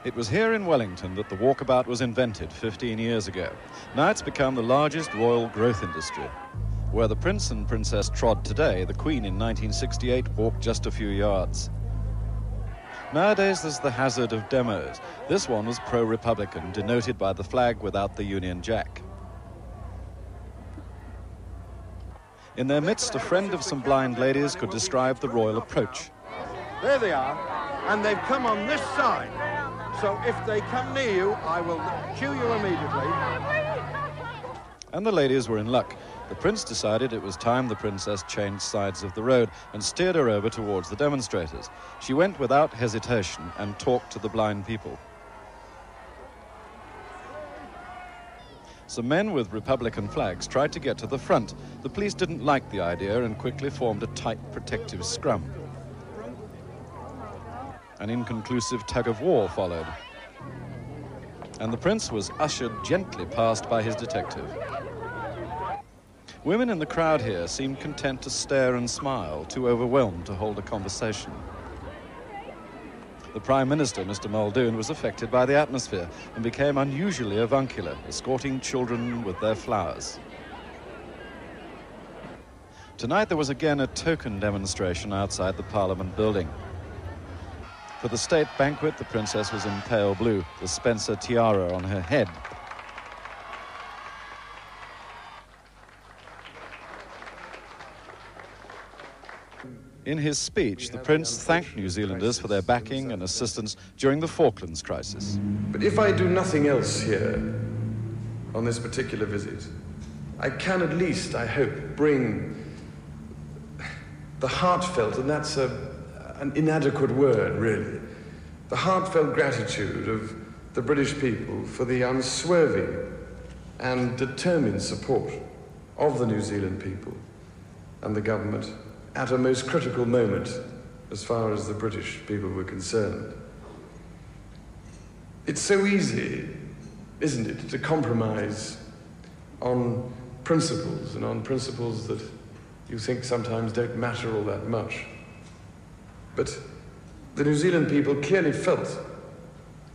It was here in Wellington that the walkabout was invented 15 years ago. Now it's become the largest royal growth industry. Where the Prince and Princess trod today, the Queen in 1968 walked just a few yards. Nowadays there's the hazard of demos. This one was pro-Republican, denoted by the flag without the Union Jack. In their midst, a friend of some blind ladies could describe the royal approach. There they are, and they've come on this side. So if they come near you, I will cue you immediately. And the ladies were in luck. The Prince decided it was time the Princess changed sides of the road and steered her over towards the demonstrators. She went without hesitation and talked to the blind people. Some men with Republican flags tried to get to the front. The police didn't like the idea and quickly formed a tight protective scrum. An inconclusive tug-of-war followed, and the Prince was ushered gently past by his detective. Women in the crowd here seemed content to stare and smile, too overwhelmed to hold a conversation. The Prime Minister, Mr. Muldoon, was affected by the atmosphere and became unusually avuncular, escorting children with their flowers. Tonight there was again a token demonstration outside the Parliament building. For the state banquet, the Princess was in pale blue, the Spencer tiara on her head. In his speech, the Prince thanked New Zealanders for their backing and assistance during the Falklands crisis. But if I do nothing else here on this particular visit, I can at least, I hope, bring the heartfelt, and that's an inadequate word, really, the heartfelt gratitude of the British people for the unswerving and determined support of the New Zealand people and the government at a most critical moment as far as the British people were concerned. It's so easy, isn't it, to compromise on principles, and on principles that you think sometimes don't matter all that much. But the New Zealand people clearly felt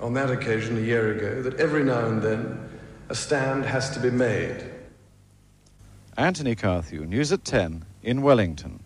on that occasion a year ago that every now and then a stand has to be made. Anthony Carthew, News at 10 in Wellington.